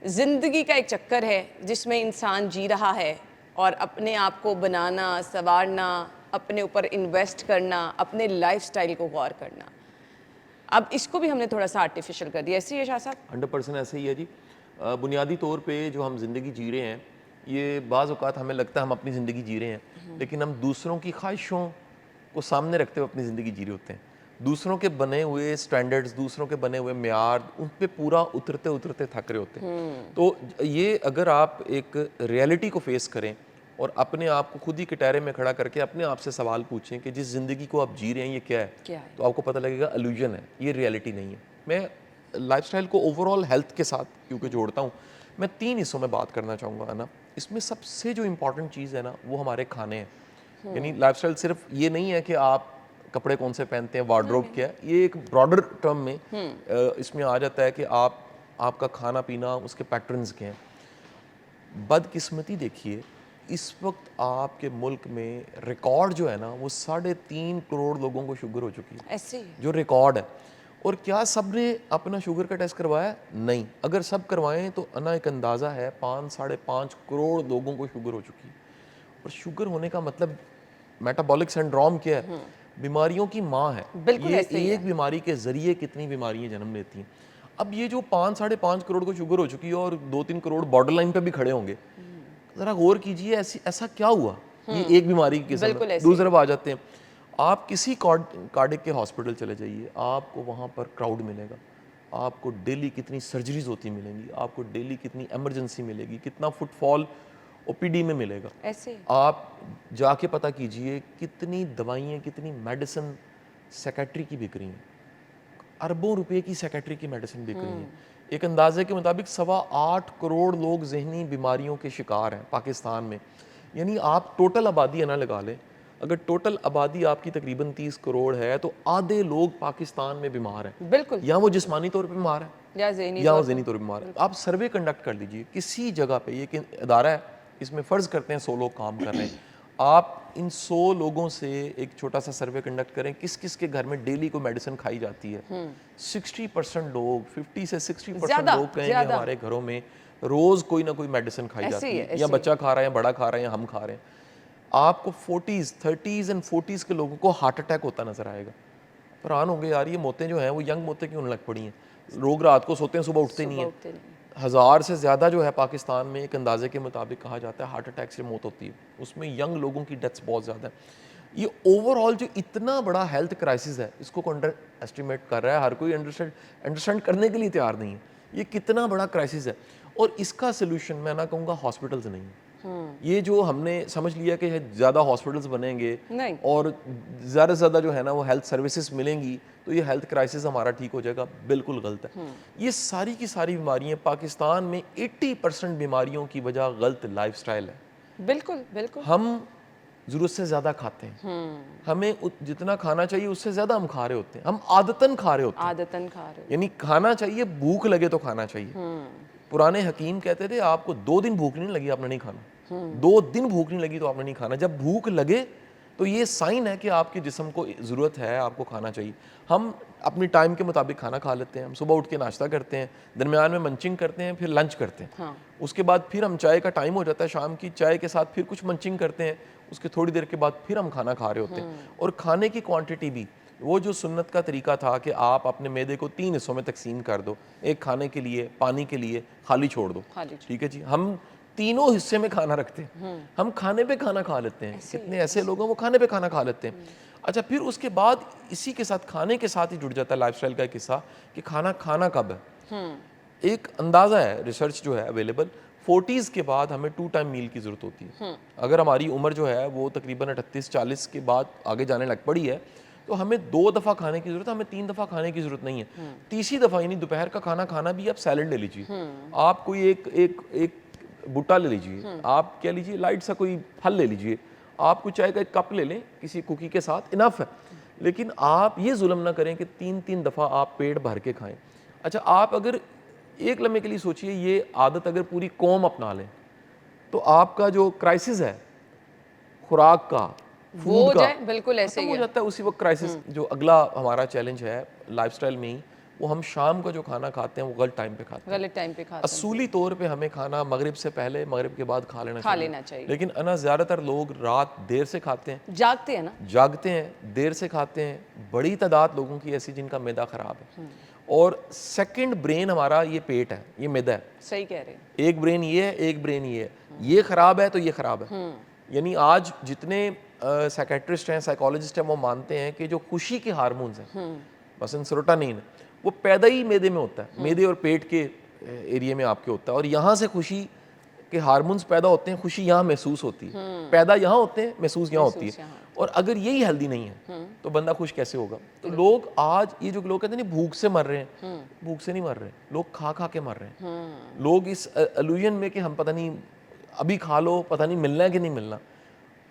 زندگی کا ایک چکر ہے جس میں انسان جی رہا ہے اور اپنے آپ کو بنانا، سنوارنا، اپنے اوپر انویسٹ کرنا، اپنے لائف سٹائل کو غور کرنا. اب اس کو بھی ہم نے تھوڑا سا آرٹیفیشل کر دیا. ایسے ہی ہے شاہ صاحب؟ 100% ایسے ہی ہے جی. بنیادی طور پہ جو ہم زندگی جی رہے ہیں، یہ بعض اوقات ہمیں لگتا ہے ہم اپنی زندگی جی رہے ہیں، لیکن ہم دوسروں کی خواہشوں کو سامنے رکھتے ہوئے اپنی زندگی جی رہے ہوتے ہیں. دوسروں کے بنے ہوئے سٹینڈرڈز، دوسروں کے بنے ہوئے معیار، ان پہ پورا اترتے اترتے تھک رہے ہوتے ہیں. تو یہ اگر آپ ایک ریئلٹی کو فیس کریں اور اپنے آپ کو خود ہی کٹہرے میں کھڑا کر کے اپنے آپ سے سوال پوچھیں کہ جس زندگی کو آپ جی رہے ہیں یہ کیا ہے، تو آپ کو پتہ لگے گا الوژن ہے، یہ ریئلٹی نہیں ہے. میں لائف سٹائل کو اوور آل ہیلتھ کے ساتھ کیونکہ جوڑتا ہوں، میں 3 حصوں میں بات کرنا چاہوں گا نا. اس میں سب سے جو امپورٹنٹ چیز ہے نا وہ ہمارے کھانے ہیں. یعنی لائف سٹائل صرف یہ نہیں ہے کہ آپ کپڑے کون سے پہنتے ہیں، وارڈروب کیا ہے، یہ ایک براڈر ٹرم میں اس میں آ جاتا ہے کہ آپ کا کھانا پینا، اس کے پیٹرنز کیا ہیں. بدقسمتی دیکھیے اس وقت آپ کے ملک میں ریکارڈ جو ہے نا وہ 3.5 کروڑ لوگوں کو شوگر ہو چکی ہے. ایسے ہی جو ریکارڈ ہے. اور کیا سب نے اپنا شوگر کا ٹیسٹ کروایا؟ نہیں. اگر سب کروائیں تو ایک اندازہ ہے 5.5 کروڑ لوگوں کو شوگر ہو چکی ہے. اور شوگر ہونے کا مطلب میٹابولک سنڈروم کیا ہے؟ بیماریوں کی ماں ہے. یہ ایک بیماری کے ذریعے کتنی بیماریاں جنم لیتی ہیں. اب یہ جو 5.5 کروڑ کو شوگر ہو چکی ہے اور 2-3 کروڑ بارڈر لائن پہ بھی کھڑے ہوں گے، ذرا غور کیجئے ایسا کیا ہوا؟ یہ ایک بیماری کی قسم ہے. دوسرے پہ آ جاتے ہیں. آپ کسی کارڈک کے ہاسپٹل چلے جائیے، آپ کو وہاں پر کراؤڈ ملے گا. آپ کو ڈیلی کتنی سرجریز ہوتی ملیں گی، آپ کو ڈیلی کتنی ایمرجنسی ملے گی، کتنا فٹ فال او پی ڈی میں ملے گا. آپ جا کے پتہ کیجئے کتنی دوائیں، کتنی میڈیسن سیکیٹری کی بک رہی ہیں. اربوں روپے کی سیکیٹری کی میڈیسن بک رہی ہیں. ایک اندازے کے مطابق 8.25 کروڑ لوگ ذہنی بیماریوں کے شکار ہیں پاکستان میں. یعنی آپ ٹوٹل آبادی نہ لگا لیں، اگر ٹوٹل آبادی آپ کی تقریباً 30 کروڑ ہے تو آدھے لوگ پاکستان میں بیمار ہیں. بالکل. یا وہ جسمانی طور پہ بیمار ہیں یا وہ ذہنی طور پہ بیمار ہیں. آپ سروے کنڈکٹ کر لیجئے کسی جگہ پہ، یہ ادارہ ہے اس میں فرض کرتے ہیں 100 لوگ کام کر رہے ہیں، آپ ان 100 لوگوں سے ایک چھوٹا سا سروے کنڈکٹ کریں کس کس کے گھر میں ڈیلی کو میڈیسن کھائی جاتی ہے. 60% لوگ، 50 سے 60% لوگ کہیں گے ہمارے گھروں میں روز کوئی نہ کوئی میڈیسن کھائی جاتی ہے، یا بچہ کھا رہا ہے، بڑا کھا رہا ہے، یا ہم کھا رہے ہیں. آپ کو 30s اینڈ 40s کے لوگوں کو ہارٹ اٹیک ہوتا نظر آئے گا. حیران ہوں گے یار یہ موتیں جو ہیں وہ ینگ موتیں کیوں لگ پڑی ہیں. لوگ رات کو سوتے ہیں، صبح اٹھتے نہیں ہیں. 1000 سے زیادہ جو ہے پاکستان میں ایک اندازے کے مطابق کہا جاتا ہے ہارٹ اٹیک سے موت ہوتی ہے. اس میں ینگ لوگوں کی ڈیتھس بہت زیادہ ہے. یہ اوور آل جو اتنا بڑا ہیلتھ کرائسس ہے اس کو انڈر ایسٹیمیٹ کر رہا ہے. ہر کوئی انڈرسٹینڈ کرنے کے لیے تیار نہیں ہے یہ کتنا بڑا کرائسس ہے. اور اس کا سلوشن میں نہ کہوں گا ہاسپٹلز نہیں. یہ جو ہم نے سمجھ لیا کہ زیادہ ہاسپٹلز بنیں گے اور زیادہ سے زیادہ جو ہے نا وہ ہیلتھ سروسز ملیں گی تو یہ ہیلتھ کرائسس ہمارا ٹھیک ہو جائے گا، بالکل غلط ہے. یہ ساری کی ساری بیماریاں پاکستان میں 80% بیماریوں کی وجہ غلط لائف سٹائل ہے. بالکل بالکل. ہم ضرورت سے زیادہ کھاتے ہیں، ہمیں جتنا کھانا چاہیے اس سے زیادہ ہم کھا رہے ہوتے ہیں. ہم عادتاً کھا رہے ہوتے ہیں. یعنی کھانا چاہیے، بھوک لگے تو کھانا چاہیے. پرانے حکیم کہتے تھے آپ کو 2 دن بھوک نہیں لگی آپ نے نہیں کھانا. 2 دن بھوک نہیں لگی تو آپ نے نہیں کھانا. جب بھوک لگے تو یہ سائن ہے کہ آپ کے جسم کو ضرورت ہے، آپ کو کھانا چاہیے. ہم اپنی ٹائم کے مطابق کھانا کھا لیتے ہیں. ہم صبح اٹھ کے ناشتہ کرتے ہیں، درمیان میں منچنگ کرتے ہیں، پھر لنچ کرتے ہیں. اس کے بعد پھر ہم چائے کا ٹائم ہو جاتا ہے شام کی، چائے کے ساتھ پھر کچھ منچنگ کرتے ہیں. اس کے تھوڑی دیر کے بعد پھر ہم کھانا کھا رہے ہوتے ہیں. اور کھانے کی کوانٹٹی بھی وہ جو سنت کا طریقہ تھا کہ آپ اپنے معدے کو 3 حصوں میں تقسیم کر دو، ایک کھانے کے لیے، پانی کے لیے، خالی چھوڑ دو. ٹھیک ہے جی. ہم تینوں حصے میں کھانا رکھتے ہیں. ہم کھانے پہ کھانا کھا لیتے ہیں. کتنے ایسے لوگ ہیں وہ کھانے پہ کھانا کھا لیتے ہیں. اچھا پھر اس کے بعد اسی کے ساتھ کھانے کے ساتھ ہی جڑ جاتا ہے لائف سٹائل کا ایک حصہ کہ کھانا کب ہے. ایک اندازہ ہے، ریسرچ جو ہے اویلیبل، 40s کے بعد ہمیں 2 ٹائم میل کی ضرورت ہوتی ہے. اگر ہماری عمر جو ہے وہ تقریباً 38-40 کے بعد آگے جانے لگ پڑی ہے تو ہمیں 2 دفعہ کھانے کی ضرورت ہے، ہمیں 3 دفعہ کھانے کی ضرورت نہیں ہے. تیسری دفعہ یعنی دوپہر کا کھانا کھانا بھی آپ سیلڈ لے لیجیے، آپ کوئی ایک بوٹا لے لیجیے، آپ کیا لیجیے لائٹ سا کوئی پھل لے لیجیے، آپ کو چائے کا ایک کپ لے لیں کسی کوکی کے ساتھ، انف ہے. لیکن آپ یہ ظلم نہ کریں کہ 3 دفعہ آپ پیٹ بھر کے کھائیں. اچھا آپ اگر ایک لمحے کے لیے سوچئے یہ عادت اگر پوری قوم اپنا لیں تو آپ کا جو کرائسس ہے خوراک کا، فوڈ کا، بالکل ایسے ختم ہو جاتا ہے اسی وقت. کرائسس جو اگلا ہمارا چیلنج ہے لائف سٹائل میں ہی وہ ہم شام کا جو کھانا کھاتے ہیں وہ غلط ٹائم پہ کھاتے ہیں. غلط ٹائم پہ کھاتے اصولی طور پہ ہمیں کھانا مغرب سے پہلے مغرب کے بعد کھا لینا چاہیے. لیکن زیادہ تر لوگ رات دیر سے کھاتے ہیں, جاگتے ہیں نا, جاگتے ہیں, دیر سے کھاتے ہیں. بڑی تعداد لوگوں کی ایسی جن کا معدہ خراب ہے. اور سیکنڈ برین ہمارا یہ پیٹ ہے, یہ معدہ ہے. صحیح کہہ رہے ہیں. ایک برین یہ ہے, ایک برین یہ ہے. یہ خراب ہے تو یہ خراب ہے. یعنی آج جتنے سائیکیٹرسٹ ہیں, سائیکالوجسٹ ہیں, وہ مانتے ہیں کہ جو خوشی کے ہارمونز ہیں, مثلا سیروٹونین, وہ پیدا ہی معدے میں ہوتا ہے, معدے اور پیٹ کے ایریے میں آپ کے ہوتا ہے. اور یہاں سے خوشی کے ہارمونز پیدا ہوتے ہیں, خوشی یہاں محسوس ہوتی ہے. پیدا یہاں ہوتے ہیں, محسوس یہاں ہوتی ہے. اور اگر یہی ہیلدی نہیں ہے تو بندہ خوش کیسے ہوگا؟ تو لوگ آج یہ جو لوگ کہتے ہیں بھوک سے مر رہے ہیں, بھوک سے نہیں مر رہے, لوگ کھا کھا کے مر رہے ہیں. لوگ اس الوژن میں کہ ہم پتہ نہیں ابھی کھا لو, پتہ نہیں ملنا ہے کہ نہیں ملنا.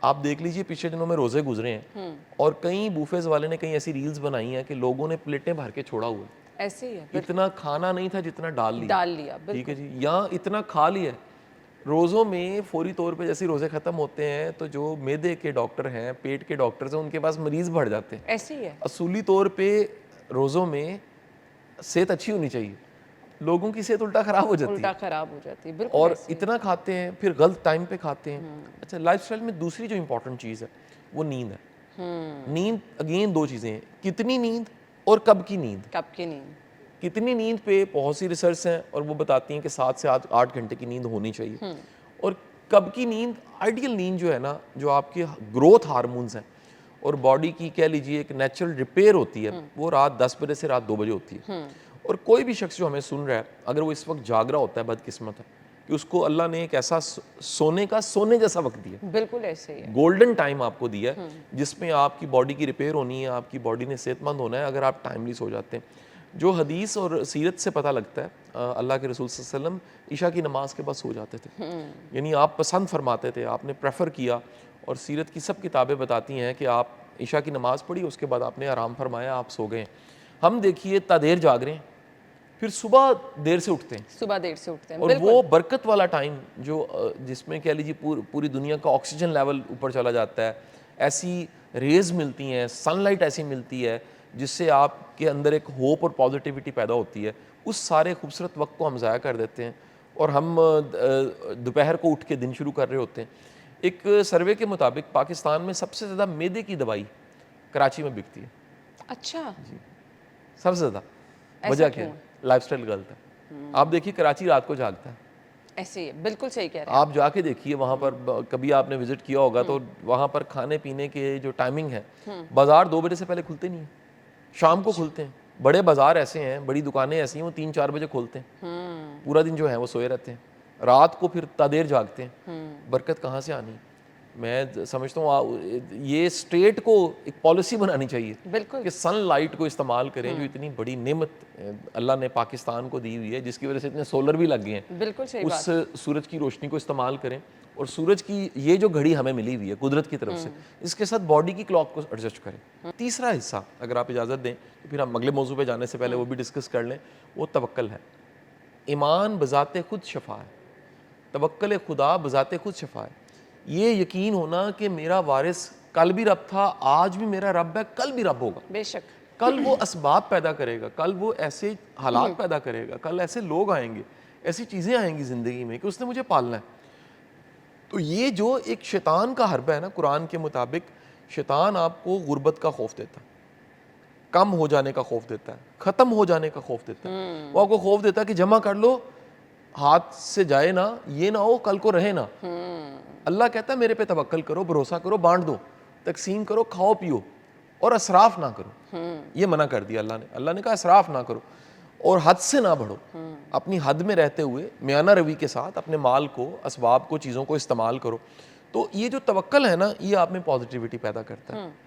آپ دیکھ لیجئے پچھلے دنوں میں روزے گزرے ہیں اور کئی بوفیز والے نے کئی ایسی ریلز بنائی ہیں کہ لوگوں نے پلیٹیں بھر کے چھوڑا ہوا ہے. ایسے ہی ہے, اتنا کھانا نہیں تھا جتنا ڈال لیا. ٹھیک ہے جی, یہاں اتنا کھا لیا. روزوں میں فوری طور پہ جیسے روزے ختم ہوتے ہیں تو جو معدے کے ڈاکٹر ہیں, پیٹ کے ڈاکٹرز ہیں, ان کے پاس مریض بڑھ جاتے ہیں. ایسے ہی ہے. اصولی طور پہ روزوں میں صحت اچھی ہونی چاہیے, لوگوں کی صحت الٹا خراب ہو جاتی ہے. بالکل. اور اتنا کھاتے ہیں, پھر غلط ٹائم پہ کھاتے ہیں. اچھا, لائف سٹائل میں دوسری جو امپورٹنٹ چیز ہے وہ نیند ہے. نیند اگین دو چیزیں ہیں, کتنی نیند اور کب کی نیند. کتنی نیند پہ بہت سی ریسرچ ہیں اور وہ بتاتی ہیں کہ 7 سے 8 گھنٹے کی نیند ہونی چاہیے. اور کب کی نیند, آئیڈیل نیند جو ہے نا, جو آپ کے گروتھ ہارمونز ہیں اور باڈی کی کہہ لیجیے ایک نیچرل ریپیئر ہوتی ہے, وہ رات 10 بجے سے رات 2 بجے ہوتی ہے. اور کوئی بھی شخص جو ہمیں سن رہا ہے, اگر وہ اس وقت جاگ رہا ہوتا ہے, بدقسمت ہے کہ اس کو اللہ نے ایک ایسا سونے جیسا وقت دیا. بالکل ایسے ہی ہے. گولڈن ٹائم آپ کو دیا ہے جس میں آپ کی باڈی کی ریپیئر ہونی ہے, آپ کی باڈی نے صحت مند ہونا ہے. اگر آپ ٹائملی سو جاتے ہیں, جو حدیث اور سیرت سے پتہ لگتا ہے, اللہ کے رسول صلی اللہ علیہ وسلم عشاء کی نماز کے بعد سو جاتے تھے. یعنی آپ پسند فرماتے تھے, آپ نے پریفر کیا. اور سیرت کی سب کتابیں بتاتی ہیں کہ آپ عشاء کی نماز پڑھی, اس کے بعد آپ نے آرام فرمایا, آپ سو گئے. ہم دیکھیے تا دیر جاگ رہے ہیں, پھر صبح دیر سے اٹھتے ہیں. اور وہ برکت والا ٹائم جو جس میں کہہ لیجیے پوری دنیا کا آکسیجن لیول اوپر چلا جاتا ہے, ایسی ریز ملتی ہیں, سن لائٹ ایسی ملتی ہے جس سے آپ کے اندر ایک ہوپ اور پازیٹیوٹی پیدا ہوتی ہے. اس سارے خوبصورت وقت کو ہم ضائع کر دیتے ہیں اور ہم دوپہر کو اٹھ کے دن شروع کر رہے ہوتے ہیں. ایک سروے کے مطابق پاکستان میں سب سے زیادہ معدے کی دوائی کراچی میں بکتی ہے. اچھا جی, سب سے زیادہ. وجہ کیا ہے؟ لائف سٹائل غلط ہے. آپ دیکھیے کراچی رات کو جاگتا ہے. ایسے ہی, بالکل صحیح کہہ رہے ہیں. آپ جا کے دیکھیے وہاں پر, کبھی آپ نے وزٹ کیا ہوگا تو وہاں پر کھانے پینے کے جو ٹائمنگ ہے, بازار 2 بجے سے پہلے کھلتے نہیں ہیں, شام کو کھلتے ہیں. بڑے بازار ایسے ہیں, بڑی دکانیں ایسی ہیں, وہ 3-4 بجے کھولتے ہیں. پورا دن جو ہے وہ سوئے رہتے ہیں, رات کو پھر تا دیر جاگتے ہیں. برکت کہاں سے آنی؟ میں سمجھتا ہوں یہ اسٹیٹ کو ایک پالیسی بنانی چاہیے کہ سن لائٹ کو استعمال کریں, جو اتنی بڑی نعمت اللہ نے پاکستان کو دی ہوئی ہے, جس کی وجہ سے اتنے سولر بھی لگ گئے ہیں. بالکل صحیح بات. اس سورج کی روشنی کو استعمال کریں, اور سورج کی یہ جو گھڑی ہمیں ملی ہوئی ہے قدرت کی طرف سے, اس کے ساتھ باڈی کی کلاک کو ایڈجسٹ کریں. تیسرا حصہ اگر آپ اجازت دیں تو پھر ہم اگلے موضوع پہ جانے سے پہلے وہ بھی ڈسکس کر لیں, وہ توکل ہے. ایمان بذات خود شفا ہے, توکل خدا بذات خود شفا ہے. یہ یقین ہونا کہ میرا وارث کل بھی رب تھا, آج بھی میرا رب ہے, کل بھی رب ہوگا. بے شک. کل وہ اسباب پیدا کرے گا, کل وہ ایسے حالات پیدا کرے گا, کل ایسے لوگ آئیں گے, ایسی چیزیں آئیں گی زندگی میں کہ اس نے مجھے پالنا ہے. تو یہ جو ایک شیطان کا حربہ ہے نا, قرآن کے مطابق شیطان آپ کو غربت کا خوف دیتا ہے, کم ہو جانے کا خوف دیتا ہے, ختم ہو جانے کا خوف دیتا ہے. وہ آپ کو خوف دیتا ہے کہ جمع کر لو, ہاتھ سے جائے نا, یہ نہ ہو کل کو رہے نا. اللہ کہتا ہے میرے پہ توکل کرو, بھروسہ کرو, بانٹ دو, تقسیم کرو, کھاؤ پیو, اور اسراف نہ کرو. یہ منع کر دیا اللہ نے. اللہ نے کہا اسراف نہ کرو اور حد سے نہ بڑھو. اپنی حد میں رہتے ہوئے میانہ روی کے ساتھ اپنے مال کو, اسباب کو, چیزوں کو استعمال کرو. تو یہ جو توکل ہے نا, یہ آپ میں پازیٹیوٹی پیدا کرتا ہے.